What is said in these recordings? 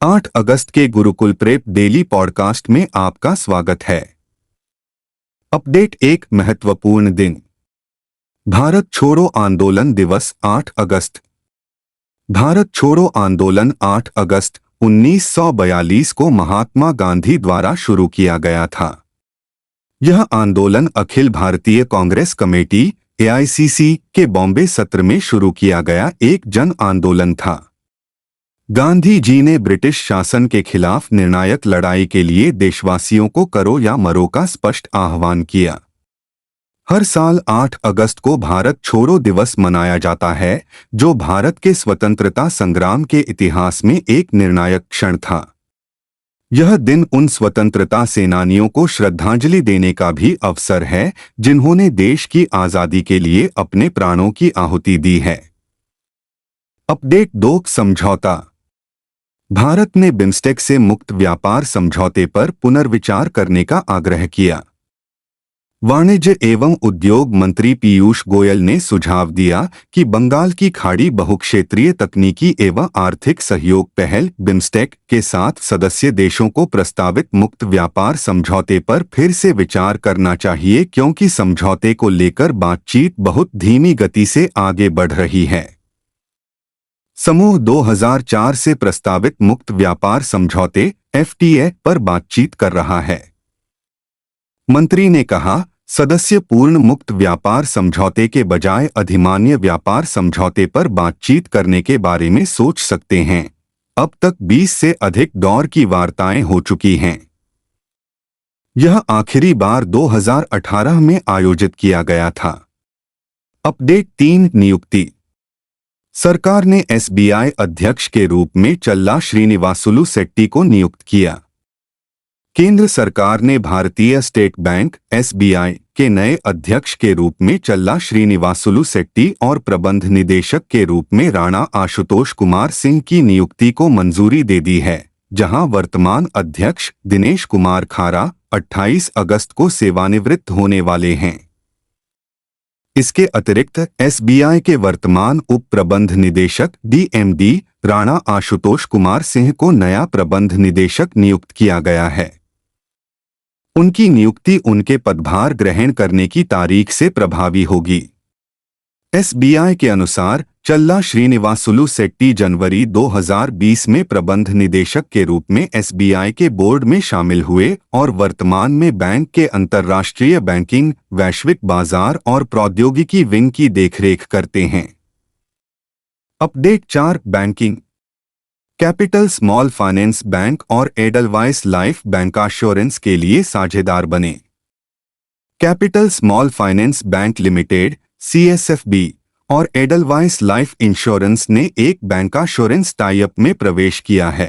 8 अगस्त के Gurukul prep daily podcast में आपका स्वागत है। अपडेट। एक महत्वपूर्ण दिन। भारत छोड़ो आंदोलन दिवस 8 अगस्त। भारत छोड़ो आंदोलन 8 अगस्त 1942 को महात्मा गांधी द्वारा शुरू किया गया था। यह आंदोलन अखिल भारतीय कांग्रेस कमेटी AICC के बॉम्बे सत्र में शुरू किया गया एक जन आंदोलन था। गांधी जी ने ब्रिटिश शासन के खिलाफ निर्णायक लड़ाई के लिए देशवासियों को करो या मरो का स्पष्ट आह्वान किया। हर साल 8 अगस्त को भारत छोड़ो दिवस मनाया जाता है, जो भारत के स्वतंत्रता संग्राम के इतिहास में एक निर्णायक क्षण था। यह दिन उन स्वतंत्रता सेनानियों को श्रद्धांजलि देने का भी अवसर है, जिन्होंने देश की आजादी के लिए अपने प्राणों की आहुति दी है। अपडेट 2। समझौता। भारत ने बिम्स्टेक से मुक्त व्यापार समझौते पर पुनर्विचार करने का आग्रह किया। वाणिज्य एवं उद्योग मंत्री पीयूष गोयल ने सुझाव दिया कि बंगाल की खाड़ी बहुक्षेत्रीय तकनीकी एवं आर्थिक सहयोग पहल बिम्स्टेक के साथ सदस्य देशों को प्रस्तावित मुक्त व्यापार समझौते पर फिर से विचार करना चाहिए, क्योंकि समझौते को लेकर बातचीत बहुत धीमी गति से आगे बढ़ रही है। समूह 2004 से प्रस्तावित मुक्त व्यापार समझौते FTA पर बातचीत कर रहा है। मंत्री ने कहा, सदस्य पूर्ण मुक्त व्यापार समझौते के बजाय अधिमान्य व्यापार समझौते पर बातचीत करने के बारे में सोच सकते हैं। अब तक 20 से अधिक दौर की वार्ताएं हो चुकी हैं। यह आखिरी बार 2018 में आयोजित किया गया था। अपडेट 3। नियुक्ति। सरकार ने SBI अध्यक्ष के रूप में चल्ला श्रीनिवासुलु शेट्टी को नियुक्त किया। केंद्र सरकार ने भारतीय स्टेट बैंक SBI के नए अध्यक्ष के रूप में चल्ला श्रीनिवासुलु शेट्टी और प्रबंध निदेशक के रूप में राणा आशुतोष कुमार सिंह की नियुक्ति को मंजूरी दे दी है, जहां वर्तमान अध्यक्ष दिनेश कुमार खारा 28 अगस्त को सेवानिवृत्त होने वाले हैं। इसके अतिरिक्त SBI के वर्तमान उप प्रबंध निदेशक DMD राणा आशुतोष कुमार सिंह को नया प्रबंध निदेशक नियुक्त किया गया है। उनकी नियुक्ति उनके पदभार ग्रहण करने की तारीख से प्रभावी होगी। SBI के अनुसार चल्ला श्रीनिवासुलु शेट्टी जनवरी 2020 में प्रबंध निदेशक के रूप में SBI के बोर्ड में शामिल हुए और वर्तमान में बैंक के अंतर्राष्ट्रीय बैंकिंग, वैश्विक बाजार और प्रौद्योगिकी विंग की देखरेख करते हैं। Update 4। Banking. Capital small finance bank और एडलवाइस लाइफ बैंकाश्योरेंस के लिए साझेदार बने। Capital small finance bank limited CSFB और एडलवाइस लाइफ इंश्योरेंस ने एक बैंकाश्योरेंस टाइप में प्रवेश किया है।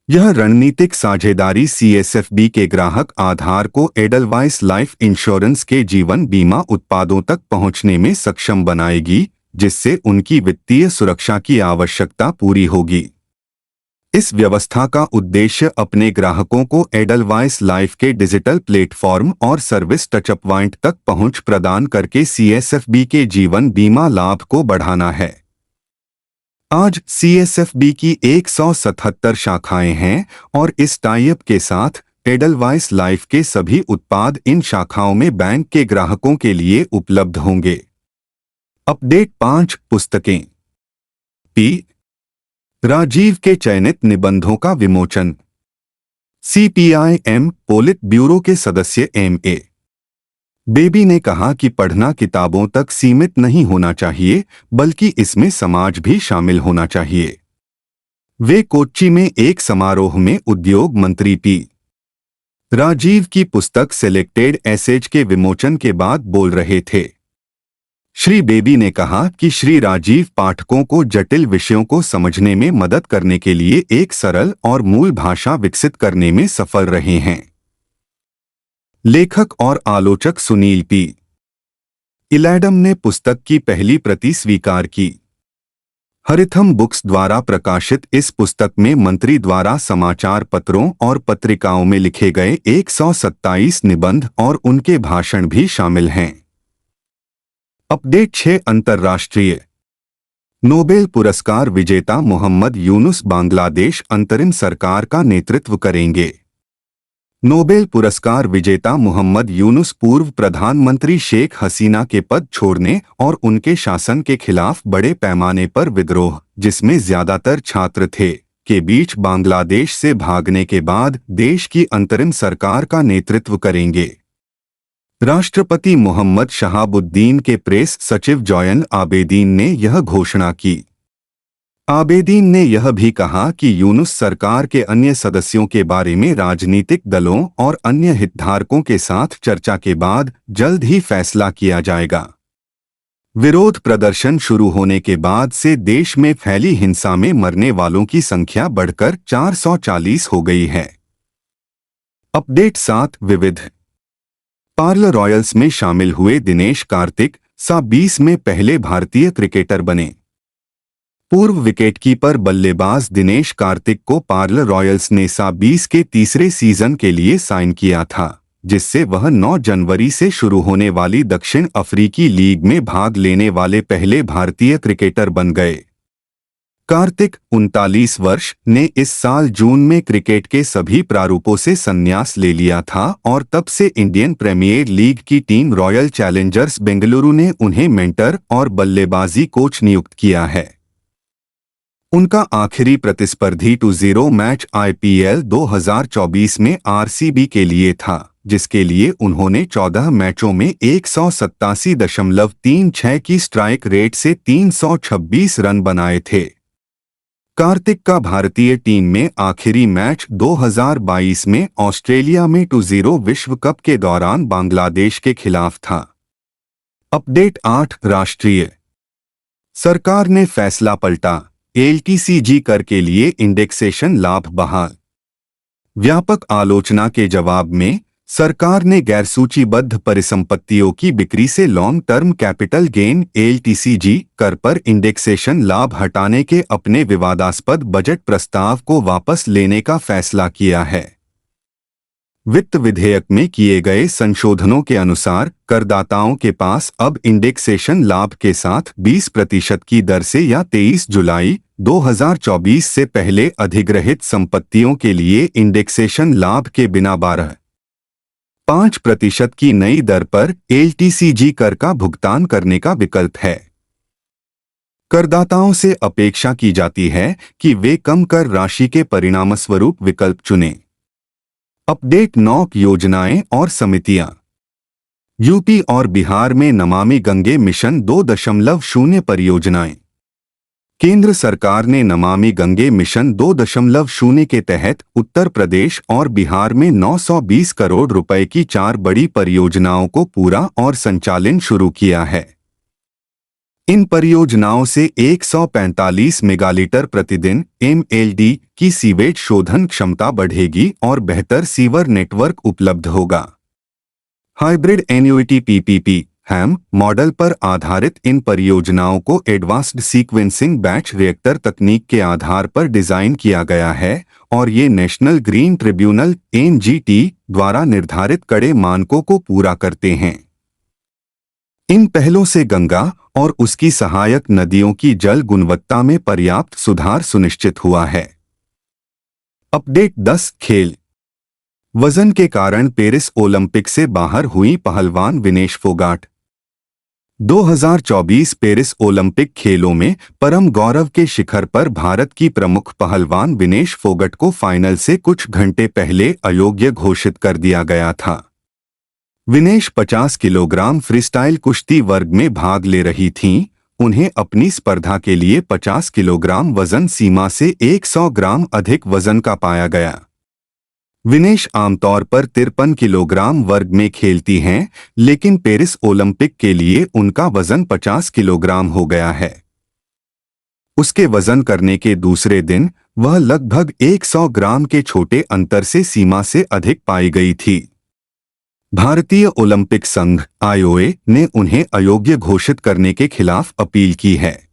यह रणनीतिक साझेदारी CSFB के ग्राहक आधार को एडलवाइस लाइफ इंश्योरेंस के जीवन बीमा उत्पादों तक पहुंचने में सक्षम बनाएगी, जिससे उनकी वित्तीय सुरक्षा की आवश्यकता पूरी होगी। इस व्यवस्था का उद्देश्य अपने ग्राहकों को एडलवाइस लाइफ के डिजिटल प्लेटफॉर्म और सर्विस टचअप पॉइंट तक पहुंच प्रदान करके CSFB के जीवन बीमा लाभ को बढ़ाना है। आज CSFB की 177 शाखाएं हैं और इस टाइप के साथ एडलवाइस लाइफ के सभी उत्पाद इन शाखाओं में बैंक के ग्राहकों के लिए उपलब्ध होंगे। अपडेट 5। पुस्तकें। P राजीव के चयनित निबंधों का विमोचन। CPIM पोलित ब्यूरो के सदस्य MA बेबी ने कहा कि पढ़ना किताबों तक सीमित नहीं होना चाहिए, बल्कि इसमें समाज भी शामिल होना चाहिए। वे कोच्चि में एक समारोह में उद्योग मंत्री P राजीव की पुस्तक सेलेक्टेड एसेज के विमोचन के बाद बोल रहे थे। श्री बेबी ने कहा कि श्री राजीव पाठकों को जटिल विषयों को समझने में मदद करने के लिए एक सरल और मूल भाषा विकसित करने में सफल रहे हैं। लेखक और आलोचक सुनील P इलैडम ने पुस्तक की पहली प्रति स्वीकार की। हरिथम बुक्स द्वारा प्रकाशित इस पुस्तक में मंत्री द्वारा समाचार पत्रों और पत्रिकाओं में लिखे गए 127 निबंध और उनके भाषण भी शामिल हैं। अपडेट 6। अंतर्राष्ट्रीय। नोबेल पुरस्कार विजेता मोहम्मद यूनुस बांग्लादेश अंतरिम सरकार का नेतृत्व करेंगे। नोबेल पुरस्कार विजेता मोहम्मद यूनुस पूर्व प्रधानमंत्री शेख हसीना के पद छोड़ने और उनके शासन के खिलाफ बड़े पैमाने पर विद्रोह, जिसमें ज्यादातर छात्र थे, के बीच बांग्लादेश से भागने के बाद देश की अंतरिम सरकार का नेतृत्व करेंगे। राष्ट्रपति मोहम्मद शहाबुद्दीन के प्रेस सचिव जॉयन आबेदीन ने यह घोषणा की। आबेदीन ने यह भी कहा कि यूनुस सरकार के अन्य सदस्यों के बारे में राजनीतिक दलों और अन्य हितधारकों के साथ चर्चा के बाद जल्द ही फैसला किया जाएगा। विरोध प्रदर्शन शुरू होने के बाद से देश में फैली हिंसा में मरने वालों की संख्या बढ़कर 440 हो गई है। अपडेट 7 विविध पार्ल रॉयल्स में शामिल हुए दिनेश कार्तिक सा-20 में पहले भारतीय क्रिकेटर बने। पूर्व विकेटकीपर बल्लेबाज दिनेश कार्तिक को पार्ल रॉयल्स ने सा-20 के तीसरे सीजन के लिए साइन किया था, जिससे वह 9 जनवरी से शुरू होने वाली दक्षिण अफ्रीकी लीग में भाग लेने वाले पहले भारतीय क्रिकेटर बन गए। कार्तिक 39 वर्ष ने इस साल जून में क्रिकेट के सभी प्रारूपों से संन्यास ले लिया था और तब से इंडियन प्रीमियर लीग की टीम रॉयल चैलेंजर्स बेंगलुरु ने उन्हें मेंटर और बल्लेबाजी कोच नियुक्त किया है। उनका आखिरी प्रतिस्पर्धी 2-0 मैच IPL 2024 में RCB के लिए था, जिसके लिए उन्होंने 14 मैचों में 187.36 की स्ट्राइक रेट से 326 रन बनाए थे। कार्तिक का भारतीय टीम में आखिरी मैच 2022 में ऑस्ट्रेलिया में 2-0 विश्व कप के दौरान बांग्लादेश के खिलाफ था। अपडेट 8 राष्ट्रीय सरकार ने फैसला पलटा, LTCG कर के लिए इंडेक्सेशन लाभ बहाल। व्यापक आलोचना के जवाब में सरकार ने गैरसूचीबद्ध परिसंपत्तियों की बिक्री से long term capital gain LTCG कर पर इंडेक्सेशन लाभ हटाने के अपने विवादास्पद बजट प्रस्ताव को वापस लेने का फैसला किया है। वित्त विधेयक में किए गए संशोधनों के अनुसार करदाताओं के पास अब इंडेक्सेशन लाभ के साथ 20% की दर से या 23 जुलाई 2024 से पहले अधिग्रहित संपत्तियों के लिए इंडेक्सेशन लाभ के बिना 5% की नई दर पर LTCG कर का भुगतान करने का विकल्प है। करदाताओं से अपेक्षा की जाती है कि वे कम कर राशि के परिणामस्वरूप विकल्प चुनें। अपडेट 9 योजनाएं और समितियां। यूपी और बिहार में नमामि गंगे मिशन 2.0 परियोजनाएं। केंद्र सरकार ने नमामि गंगे मिशन 2.0 के तहत उत्तर प्रदेश और बिहार में 920 करोड़ रुपए की 4 बड़ी परियोजनाओं को पूरा और संचालन शुरू किया है। इन परियोजनाओं से 145 मेगालीटर प्रतिदिन MLD की सीवेज शोधन क्षमता बढ़ेगी और बेहतर सीवर नेटवर्क उपलब्ध होगा। हाइब्रिड एन्युइटी PPP हैम मॉडल पर आधारित इन परियोजनाओं को एडवांस्ड सीक्वेंसिंग बैच रिएक्टर तकनीक के आधार पर डिजाइन किया गया है और ये नेशनल ग्रीन ट्रिब्यूनल NGT द्वारा निर्धारित कड़े मानकों को पूरा करते हैं। इन पहलों से गंगा और उसकी सहायक नदियों की जल गुणवत्ता में पर्याप्त सुधार सुनिश्चित हुआ है। अपडेट 10 खेल। वजन के कारण पेरिस ओलंपिक से बाहर हुई पहलवान विनेश फोगाट। 2024 पेरिस ओलंपिक खेलों में परम गौरव के शिखर पर भारत की प्रमुख पहलवान विनेश फोगाट को फाइनल से कुछ घंटे पहले अयोग्य घोषित कर दिया गया था। विनेश 50 किलोग्राम फ्रीस्टाइल कुश्ती वर्ग में भाग ले रही थीं। उन्हें अपनी स्पर्धा के लिए 50 किलोग्राम वजन सीमा से 100 ग्राम अधिक वजन का पाया गया। विनेश आमतौर पर 53 किलोग्राम वर्ग में खेलती हैं, लेकिन पेरिस ओलंपिक के लिए उनका वजन 50 किलोग्राम हो गया है। उसके वजन करने के दूसरे दिन वह लगभग 100 ग्राम के छोटे अंतर से सीमा से अधिक पाई गई थी। भारतीय ओलंपिक संघ IOA ने उन्हें अयोग्य घोषित करने के खिलाफ अपील की है।